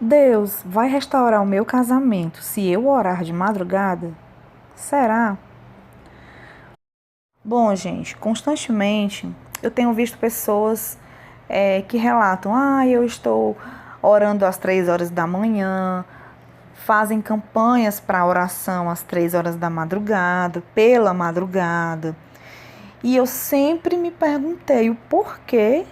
Deus vai restaurar o meu casamento se eu orar de madrugada? Será? Bom, gente, constantemente eu tenho visto pessoas que relatam: eu estou orando às 3 horas da manhã, fazem campanhas para oração às 3 horas da madrugada, pela madrugada. E eu sempre me perguntei o porquê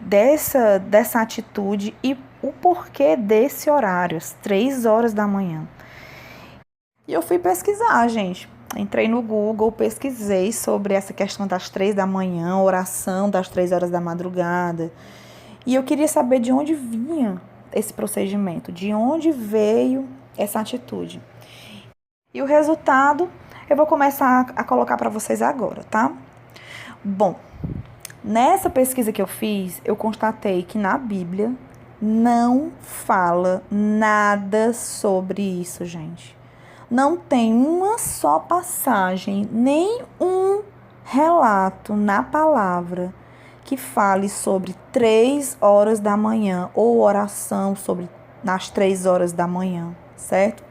dessa atitude e o porquê desse horário, às 3 horas da manhã. E eu fui pesquisar, gente. Entrei no Google, pesquisei sobre essa questão das 3 da manhã, oração das 3 horas da madrugada. E eu queria saber de onde vinha esse procedimento, de onde veio essa atitude. E o resultado eu vou começar a colocar para vocês agora, tá? Bom, nessa pesquisa que eu fiz, eu constatei que na Bíblia não fala nada sobre isso, gente. Não tem uma só passagem, nem um relato na palavra que fale sobre 3 horas da manhã ou oração sobre nas 3 horas da manhã, certo?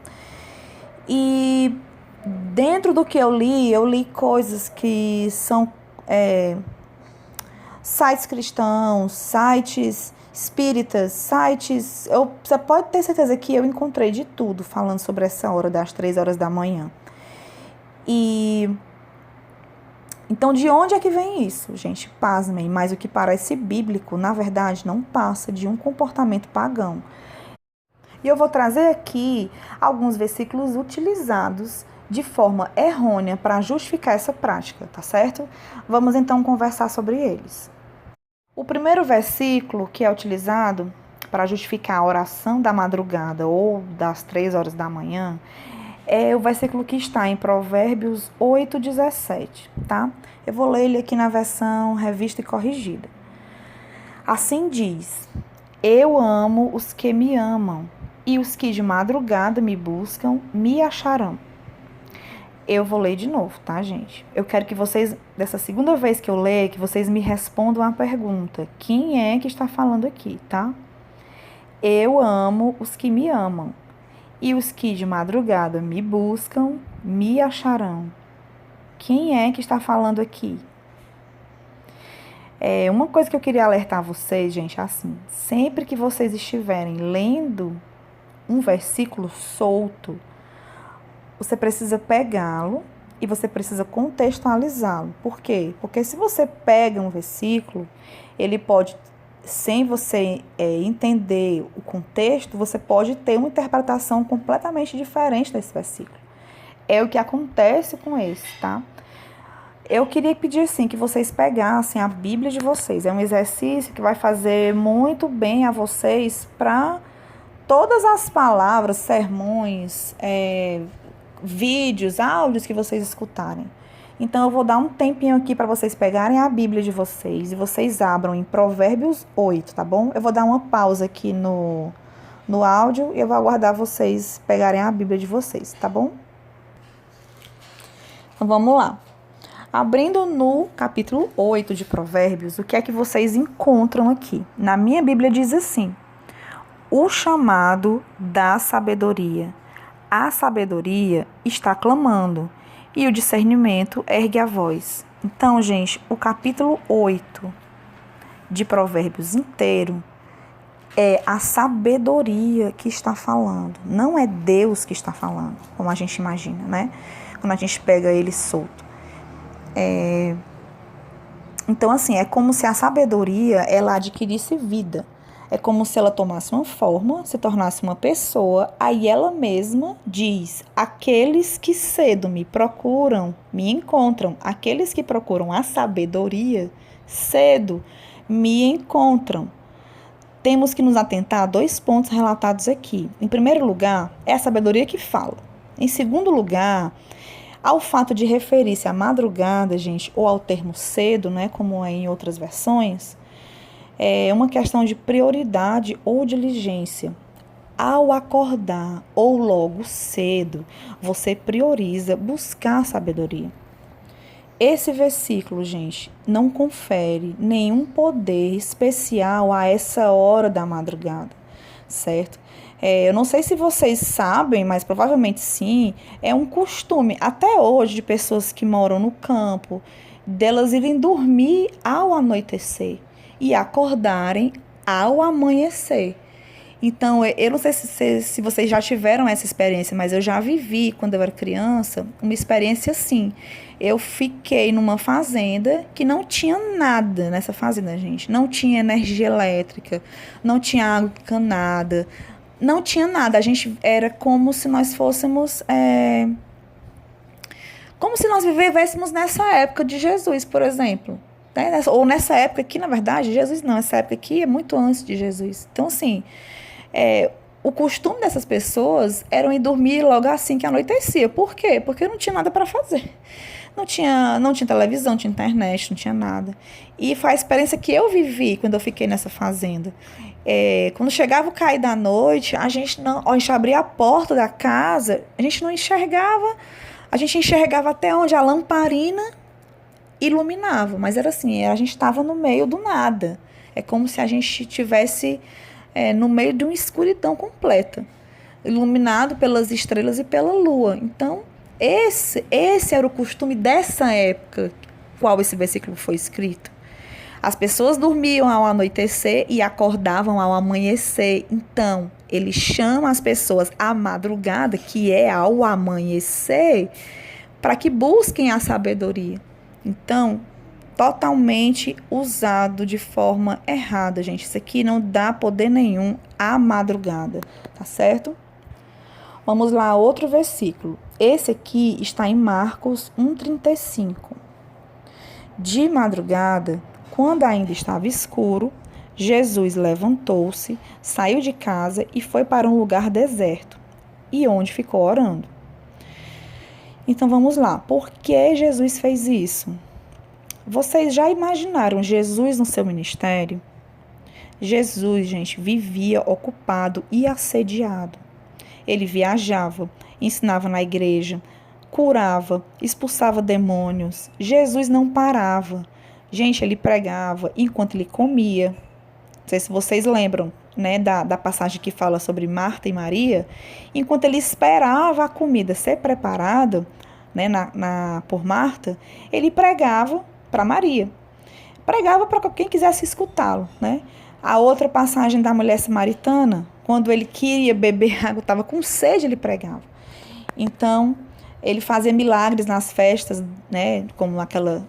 E dentro do que eu li coisas que são sites cristãos, sites espíritas, sites... Você pode ter certeza que eu encontrei de tudo falando sobre essa hora das 3 horas da manhã. E então, de onde é que vem isso, gente? Pasmem, mas o que parece bíblico, na verdade, não passa de um comportamento pagão. E eu vou trazer aqui alguns versículos utilizados de forma errônea para justificar essa prática, tá certo? Vamos então conversar sobre eles. O primeiro versículo que é utilizado para justificar a oração da madrugada ou das 3 horas da manhã é o versículo que está em Provérbios 8:17, tá? Eu vou ler ele aqui na versão revista e corrigida. Assim diz: eu amo os que me amam, e os que de madrugada me buscam me acharão. Eu vou ler de novo, tá, gente? Eu quero que vocês, dessa segunda vez que eu ler, que vocês me respondam a pergunta: quem é que está falando aqui, tá? Eu amo os que me amam, e os que de madrugada me buscam me acharão. Quem é que está falando aqui? Uma coisa que eu queria alertar vocês, gente, assim: sempre que vocês estiverem lendo um versículo solto, você precisa pegá-lo e você precisa contextualizá-lo. Por quê? Porque se você pega um versículo, ele pode, sem você entender o contexto, você pode ter uma interpretação completamente diferente desse versículo. É o que acontece com esse, tá? Eu queria pedir assim que vocês pegassem a Bíblia de vocês. É um exercício que vai fazer muito bem a vocês para todas as palavras, sermões, vídeos, áudios que vocês escutarem. Então eu vou dar um tempinho aqui para vocês pegarem a Bíblia de vocês e vocês abram em Provérbios 8, tá bom? Eu vou dar uma pausa aqui no áudio e eu vou aguardar vocês pegarem a Bíblia de vocês, tá bom? Então vamos lá. Abrindo no capítulo 8 de Provérbios, o que é que vocês encontram aqui? Na minha Bíblia diz assim: o chamado da sabedoria. A sabedoria está clamando e o discernimento ergue a voz. Então, gente, o capítulo 8 de Provérbios inteiro é a sabedoria que está falando. Não é Deus que está falando, como a gente imagina, né? Quando a gente pega ele solto. Então, assim, é como se a sabedoria, ela adquirisse vida. É como se ela tomasse uma forma, se tornasse uma pessoa, aí ela mesma diz: aqueles que cedo me procuram, me encontram. Aqueles que procuram a sabedoria, cedo me encontram. Temos que nos atentar a 2 pontos relatados aqui. Em primeiro lugar, é a sabedoria que fala. Em segundo lugar, ao fato de referir-se à madrugada, gente, ou ao termo cedo, né, como é em outras versões, é uma questão de prioridade ou diligência. Ao acordar ou logo cedo, você prioriza buscar sabedoria. Esse versículo, gente, não confere nenhum poder especial a essa hora da madrugada. certo? Eu não sei se vocês sabem, mas provavelmente sim, é um costume, até hoje, de pessoas que moram no campo, delas irem dormir ao anoitecer e acordarem ao amanhecer. Então, eu não sei se vocês já tiveram essa experiência, mas eu já vivi, quando eu era criança, uma experiência assim. Eu fiquei numa fazenda que não tinha nada nessa fazenda, gente. Não tinha energia elétrica, não tinha água encanada, não tinha nada. A gente era como se nós fôssemos. Como se nós vivêssemos nessa época de Jesus, por exemplo. Né? Ou nessa época aqui, na verdade, Jesus não, essa época aqui é muito antes de Jesus. Então, assim. O costume dessas pessoas era ir dormir logo assim que anoitecia. Por quê? Porque não tinha nada para fazer. Não tinha televisão, não tinha internet, não tinha nada. E foi a experiência que eu vivi quando eu fiquei nessa fazenda. Quando chegava o cair da noite, a gente abria a porta da casa, a gente não enxergava, a gente enxergava até onde a lamparina iluminava. Mas era assim, a gente estava no meio do nada. É como se a gente tivesse no meio de uma escuridão completa, iluminado pelas estrelas e pela lua. Então, esse era o costume dessa época, qual esse versículo foi escrito. As pessoas dormiam ao anoitecer e acordavam ao amanhecer. Então, ele chama as pessoas à madrugada, que é ao amanhecer, para que busquem a sabedoria. Então, totalmente usado de forma errada, gente. Isso aqui não dá poder nenhum à madrugada, tá certo? Vamos lá, outro versículo. Esse aqui está em Marcos 1,35. De madrugada, quando ainda estava escuro, Jesus levantou-se, saiu de casa e foi para um lugar deserto, e onde ficou orando. Então vamos lá. Por que Jesus fez isso? Vocês já imaginaram Jesus no seu ministério? Jesus, gente, vivia ocupado e assediado. Ele viajava, ensinava na igreja, curava, expulsava demônios. Jesus não parava. Gente, ele pregava enquanto ele comia. Não sei se vocês lembram, né, da passagem que fala sobre Marta e Maria. Enquanto ele esperava a comida ser preparada, né, por Marta, ele pregava para Maria. Pregava para quem quisesse escutá-lo, né? A outra passagem da mulher samaritana, quando ele queria beber água, estava com sede, ele pregava. Então, ele fazia milagres nas festas, né? Como aquela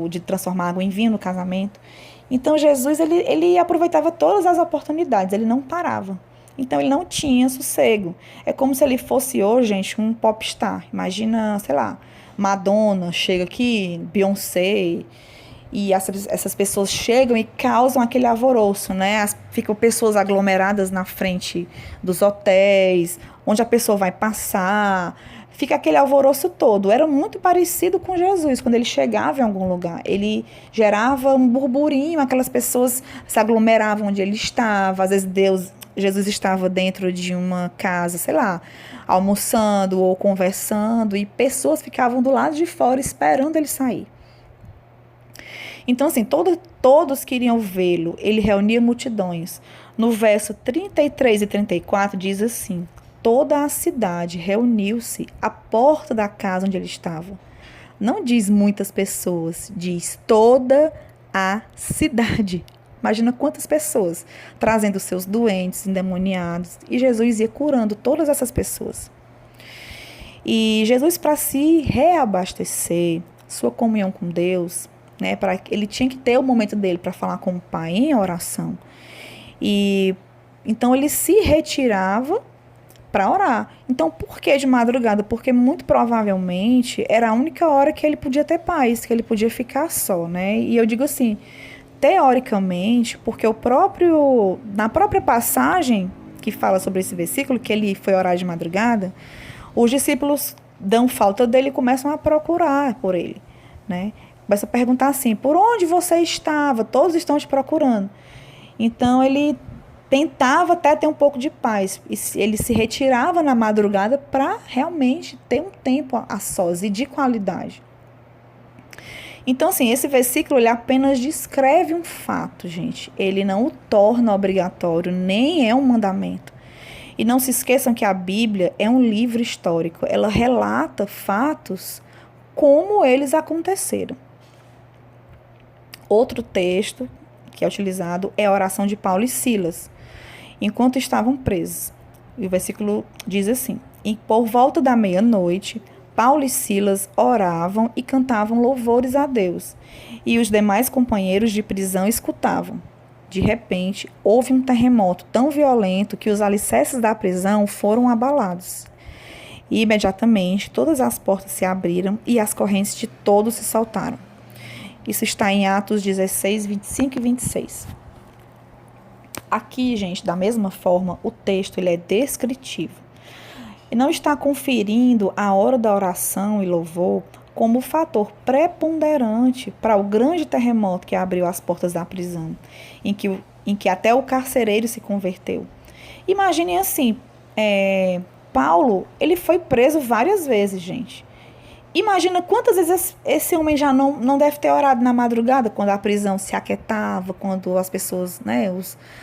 de transformar água em vinho no casamento. Então, Jesus, ele aproveitava todas as oportunidades, ele não parava. Então, ele não tinha sossego. É como se ele fosse hoje, gente, um popstar. Imagina, sei lá, Madonna chega aqui, Beyoncé, e essas pessoas chegam e causam aquele alvoroço, né? Ficam pessoas aglomeradas na frente dos hotéis, onde a pessoa vai passar, fica aquele alvoroço todo. Era muito parecido com Jesus, quando ele chegava em algum lugar. Ele gerava um burburinho, aquelas pessoas se aglomeravam onde ele estava, às vezes Jesus estava dentro de uma casa, sei lá, almoçando ou conversando, e pessoas ficavam do lado de fora esperando ele sair. Então, assim, todos queriam vê-lo. Ele reunia multidões. No verso 33 e 34 diz assim: toda a cidade reuniu-se à porta da casa onde ele estava. Não diz muitas pessoas, diz toda a cidade. Imagina quantas pessoas trazendo seus doentes, endemoniados, e Jesus ia curando todas essas pessoas. E Jesus, para se reabastecer, sua comunhão com Deus, né, ele tinha que ter o momento dele para falar com o Pai em oração. E então ele se retirava para orar. Então, por que de madrugada? Porque muito provavelmente era a única hora que ele podia ter paz, que ele podia ficar só, né? E eu digo assim, teoricamente, porque na própria passagem que fala sobre esse versículo, que ele foi orar de madrugada, os discípulos dão falta dele e começam a procurar por ele, né? Começa a perguntar assim, por onde você estava? Todos estão te procurando. Então, ele tentava até ter um pouco de paz. Ele se retirava na madrugada para realmente ter um tempo a sós e de qualidade. Então, assim, esse versículo ele apenas descreve um fato, gente. Ele não o torna obrigatório, nem é um mandamento. E não se esqueçam que a Bíblia é um livro histórico. Ela relata fatos como eles aconteceram. Outro texto que é utilizado é a oração de Paulo e Silas, enquanto estavam presos. E o versículo diz assim: e por volta da meia-noite, Paulo e Silas oravam e cantavam louvores a Deus, e os demais companheiros de prisão escutavam. De repente, houve um terremoto tão violento que os alicerces da prisão foram abalados. E imediatamente todas as portas se abriram e as correntes de todos se soltaram. Isso está em Atos 16, 25 e 26. Aqui, gente, da mesma forma, o texto ele é descritivo. E não está conferindo a hora da oração e louvor como fator preponderante para o grande terremoto que abriu as portas da prisão, em que até o carcereiro se converteu. Imaginem assim, Paulo, ele foi preso várias vezes, gente. Imagina quantas vezes esse homem já não deve ter orado na madrugada, quando a prisão se aquietava, quando as pessoas,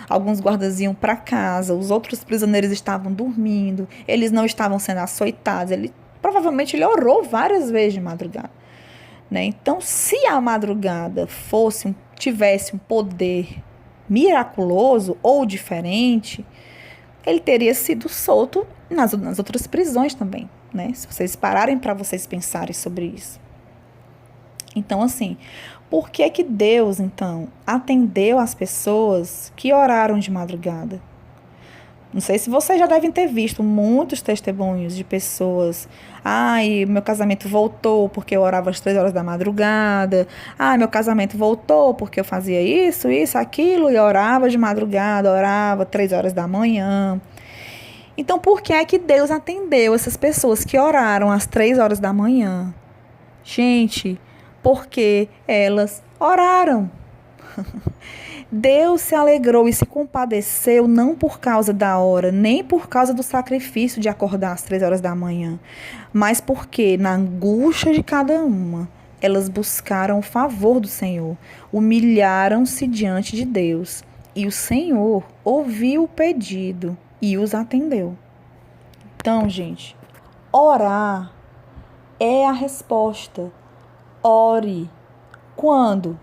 alguns guardas iam para casa, os outros prisioneiros estavam dormindo, eles não estavam sendo açoitados. Provavelmente ele orou várias vezes de madrugada. Então, se a madrugada tivesse um poder miraculoso ou diferente, ele teria sido solto nas outras prisões também. Se vocês pararem para vocês pensarem sobre isso. Então, assim, por que Deus, então, atendeu as pessoas que oraram de madrugada? Não sei se vocês já devem ter visto muitos testemunhos de pessoas. Meu casamento voltou porque eu orava às 3 horas da madrugada. Meu casamento voltou porque eu fazia isso, aquilo, e orava de madrugada, orava 3 horas da manhã. Então, por que é que Deus atendeu essas pessoas que oraram às 3 horas da manhã? Gente, porque elas oraram. Deus se alegrou e se compadeceu não por causa da hora, nem por causa do sacrifício de acordar às 3 horas da manhã, mas porque na angústia de cada uma, elas buscaram o favor do Senhor, humilharam-se diante de Deus, e o Senhor ouviu o pedido e os atendeu. Então, gente, orar é a resposta. Ore. Quando?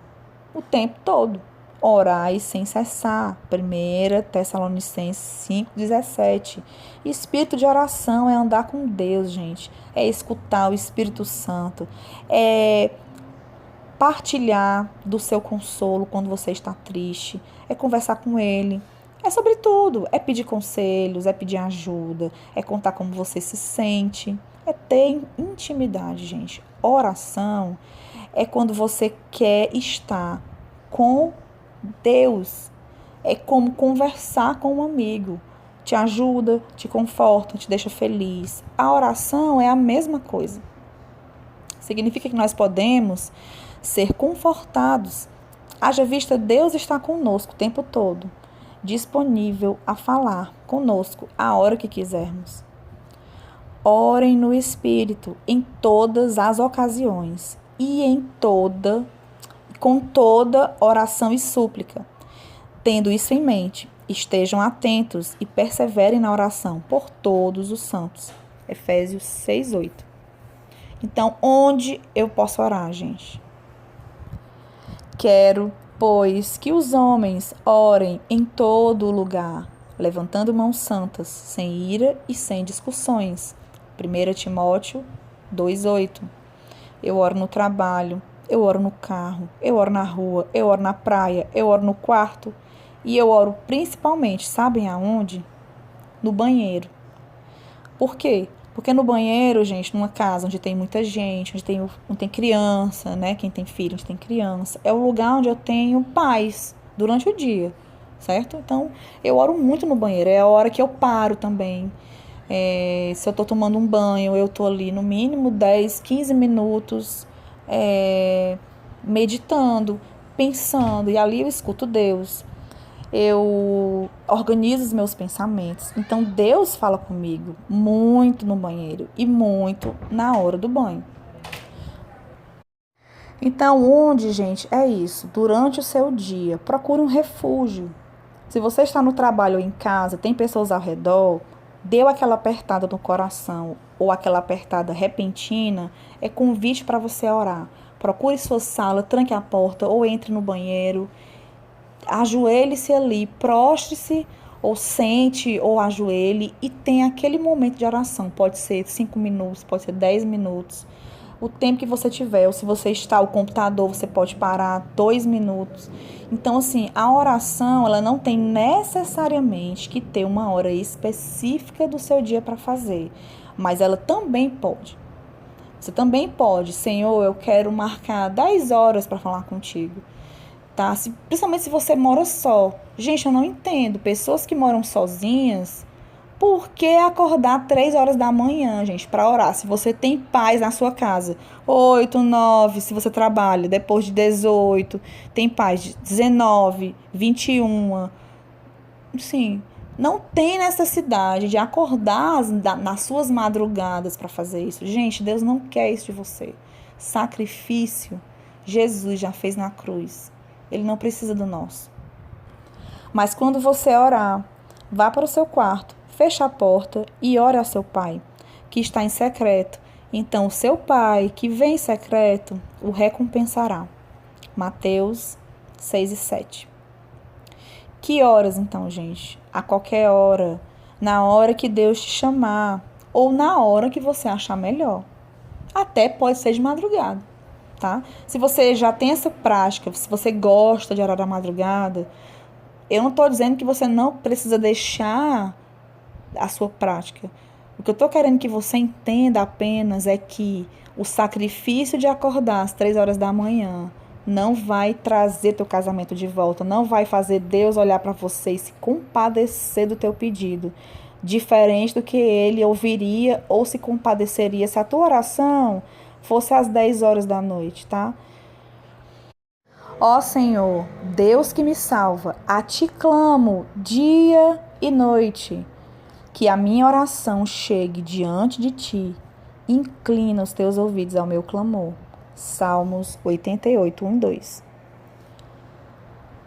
O tempo todo. Orai sem cessar. 1 Tessalonicenses 5,17. Espírito de oração é andar com Deus, gente. É escutar o Espírito Santo. É partilhar do seu consolo quando você está triste. É conversar com Ele. É sobre tudo. É pedir conselhos, é pedir ajuda, é contar como você se sente. É ter intimidade, gente. Oração é quando você quer estar com Deus. É como conversar com um amigo. Te ajuda, te conforta, te deixa feliz. A oração é a mesma coisa. Significa que nós podemos ser confortados. Haja vista, Deus está conosco o tempo todo, disponível a falar conosco a hora que quisermos. Orem no Espírito em todas as ocasiões e com toda oração e súplica. Tendo isso em mente, estejam atentos e perseverem na oração por todos os santos. Efésios 6:8. Então, onde eu posso orar, gente? Quero, pois, que os homens orem em todo lugar, levantando mãos santas, sem ira e sem discussões. 1 Timóteo 2:8. Eu oro no trabalho, eu oro no carro, eu oro na rua, eu oro na praia, eu oro no quarto. E eu oro principalmente, sabem aonde? No banheiro. Por quê? Porque no banheiro, gente, numa casa onde tem muita gente, onde tem criança, quem tem filho, onde tem criança, é o lugar onde eu tenho paz durante o dia, certo? Então, eu oro muito no banheiro, é a hora que eu paro também. Se eu tô tomando um banho, eu tô ali no mínimo 10, 15 minutos meditando, pensando, e ali eu escuto Deus. Eu organizo os meus pensamentos. Então, Deus fala comigo muito no banheiro e muito na hora do banho. Então, onde, gente, é isso? Durante o seu dia, procure um refúgio. Se você está no trabalho ou em casa, tem pessoas ao redor, Deu aquela apertada no coração ou aquela apertada repentina, é convite para você orar. Procure sua sala, tranque a porta ou entre no banheiro, ajoelhe-se ali, prostre-se ou sente ou ajoelhe e tenha aquele momento de oração. Pode ser 5 minutos, pode ser 10 minutos, o tempo que você tiver. Ou se você está ao computador, você pode parar 2 minutos. Então, assim, a oração, ela não tem necessariamente que ter uma hora específica do seu dia para fazer, mas ela também pode. Você também pode, Senhor, eu quero marcar 10 horas para falar contigo. Tá? Principalmente se você mora só. Gente, eu não entendo. Pessoas que moram sozinhas, por que acordar 3 horas da manhã, gente, para orar? Se você tem paz na sua casa, 8, 9, se você trabalha, depois de 18, tem paz de 19, 21. Sim, não tem necessidade de acordar nas suas madrugadas para fazer isso. Gente, Deus não quer isso de você. Sacrifício, Jesus já fez na cruz. Ele não precisa do nosso. Mas quando você orar, vá para o seu quarto, feche a porta e ore ao seu Pai, que está em secreto. Então, o seu Pai, que vem em secreto, o recompensará. Mateus 6 e 7. Que horas, então, gente? A qualquer hora. Na hora que Deus te chamar. Ou na hora que você achar melhor. Até pode ser de madrugada. Tá? Se você já tem essa prática, se você gosta de orar da madrugada, eu não estou dizendo que você não precisa deixar a sua prática. O que eu estou querendo que você entenda apenas é que o sacrifício de acordar às 3 horas da manhã não vai trazer teu casamento de volta, não vai fazer Deus olhar para você e se compadecer do teu pedido, diferente do que ele ouviria ou se compadeceria se a tua oração fosse às 10 horas da noite, tá? Ó Senhor, Deus que me salva, a ti clamo dia e noite, que a minha oração chegue diante de ti, inclina os teus ouvidos ao meu clamor. Salmos 88, 1 e 2.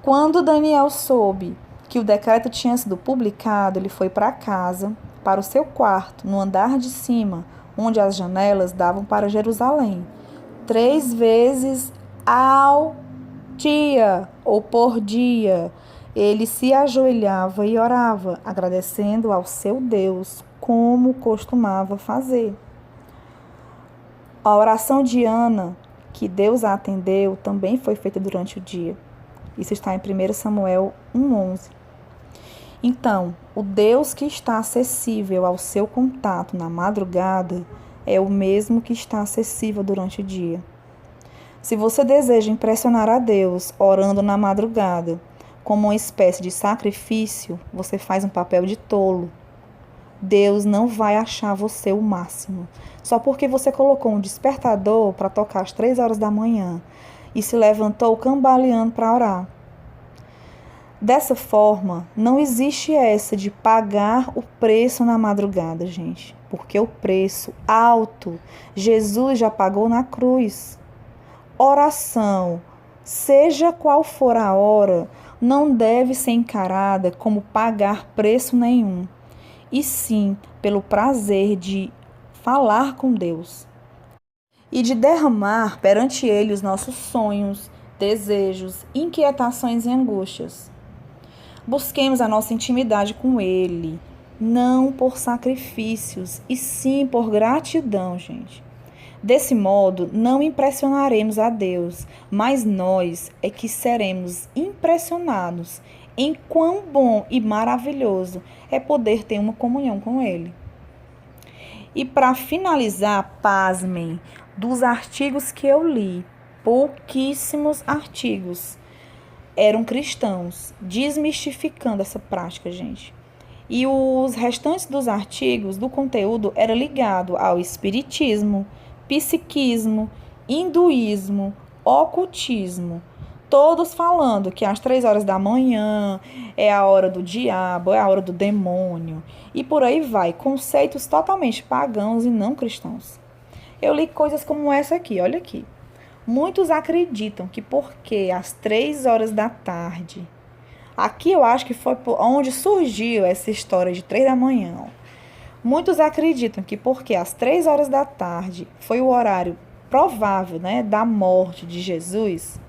Quando Daniel soube que o decreto tinha sido publicado, ele foi para casa, para o seu quarto, no andar de cima, onde as janelas davam para Jerusalém, 3 vezes ao dia ou por dia. Ele se ajoelhava e orava, agradecendo ao seu Deus, como costumava fazer. A oração de Ana, que Deus a atendeu, também foi feita durante o dia. Isso está em 1 Samuel 1:11. Então, o Deus que está acessível ao seu contato na madrugada é o mesmo que está acessível durante o dia. Se você deseja impressionar a Deus orando na madrugada, como uma espécie de sacrifício, você faz um papel de tolo. Deus não vai achar você o máximo. Só porque você colocou um despertador para tocar às 3 horas da manhã e se levantou cambaleando para orar. Dessa forma, não existe essa de pagar o preço na madrugada, gente. Porque o preço alto, Jesus já pagou na cruz. Oração, seja qual for a hora, não deve ser encarada como pagar preço nenhum, e sim pelo prazer de falar com Deus e de derramar perante Ele os nossos sonhos, desejos, inquietações e angústias. Busquemos a nossa intimidade com Ele, não por sacrifícios, e sim por gratidão, gente. Desse modo, não impressionaremos a Deus, mas nós é que seremos impressionados em quão bom e maravilhoso é poder ter uma comunhão com Ele. E para finalizar, pasmem, dos artigos que eu li, pouquíssimos artigos eram cristãos, desmistificando essa prática, gente. E os restantes dos artigos, do conteúdo, era ligado ao espiritismo, psiquismo, hinduísmo, ocultismo, todos falando que às 3 horas da manhã é a hora do diabo, é a hora do demônio, e por aí vai, conceitos totalmente pagãos e não cristãos. Eu li coisas como essa aqui, olha aqui. Muitos acreditam que porque às 3 horas da tarde, aqui eu acho que foi onde surgiu essa história de 3 da manhã, ó. Muitos acreditam que porque às 3 horas da tarde foi o horário provável, né, da morte de Jesus,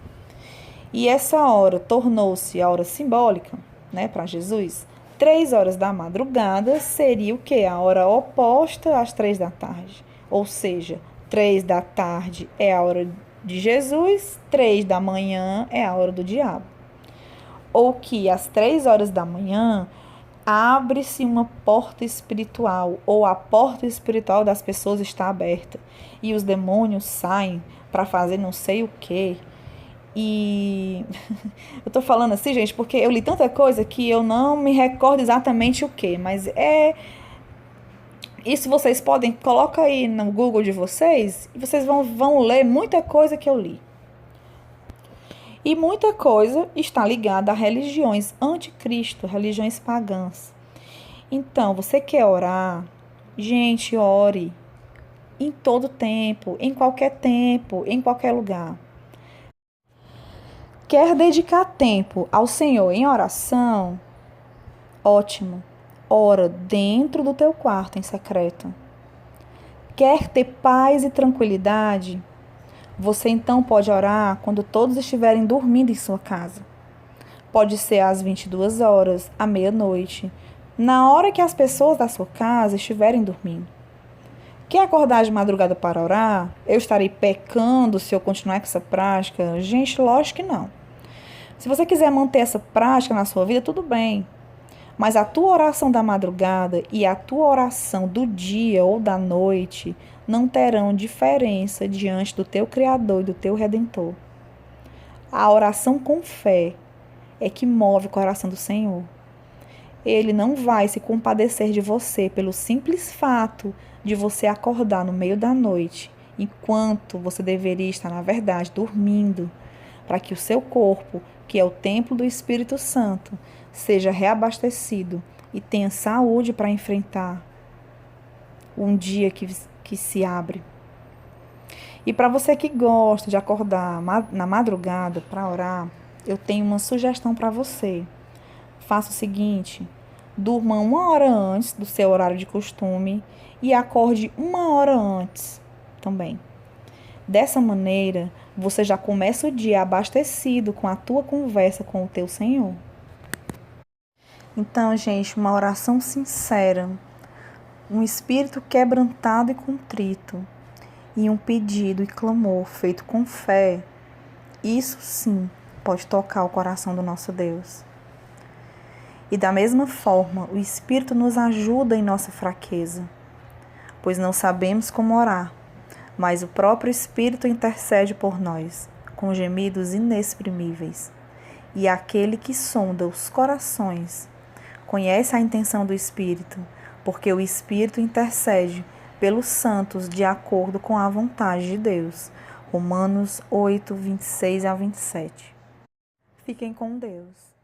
e essa hora tornou-se a hora simbólica, né, para Jesus, 3 horas da madrugada seria o quê? A hora oposta às 3 da tarde. Ou seja, 3 da tarde é a hora de Jesus, 3 da manhã é a hora do diabo. Ou que às 3 horas da manhã abre-se uma porta espiritual, ou a porta espiritual das pessoas está aberta, e os demônios saem para fazer não sei o quê. E eu tô falando assim, gente, porque eu li tanta coisa que eu não me recordo exatamente o que, mas isso vocês podem, coloca aí no Google de vocês e vocês vão ler muita coisa que eu li. E muita coisa está ligada a religiões anticristo, religiões pagãs. Então, você quer orar? Gente, ore em todo tempo, em qualquer lugar. Quer dedicar tempo ao Senhor em oração? Ótimo. Ora dentro do teu quarto em secreto. Quer ter paz e tranquilidade? Você então pode orar quando todos estiverem dormindo em sua casa. Pode ser às 22 horas, à meia-noite, na hora que as pessoas da sua casa estiverem dormindo. Quer acordar de madrugada para orar? Eu estarei pecando se eu continuar com essa prática? Gente, lógico que não. Se você quiser manter essa prática na sua vida, tudo bem. Mas a tua oração da madrugada e a tua oração do dia ou da noite não terão diferença diante do teu Criador e do teu Redentor. A oração com fé é que move o coração do Senhor. Ele não vai se compadecer de você pelo simples fato de você acordar no meio da noite, enquanto você deveria estar, na verdade, dormindo, para que o seu corpo, que é o templo do Espírito Santo, seja reabastecido e tenha saúde para enfrentar um dia que se abre. E para você que gosta de acordar na madrugada para orar, eu tenho uma sugestão para você. Faça o seguinte: durma 1 hora antes do seu horário de costume e acorde 1 hora antes também. Dessa maneira, você já começa o dia abastecido com a tua conversa com o teu Senhor. Então, gente, uma oração sincera, um espírito quebrantado e contrito, e um pedido e clamor feito com fé, isso sim pode tocar o coração do nosso Deus. E da mesma forma, o Espírito nos ajuda em nossa fraqueza, pois não sabemos como orar, mas o próprio Espírito intercede por nós, com gemidos inexprimíveis. E aquele que sonda os corações conhece a intenção do Espírito, porque o Espírito intercede pelos santos de acordo com a vontade de Deus. Romanos 8, 26 a 27. Fiquem com Deus.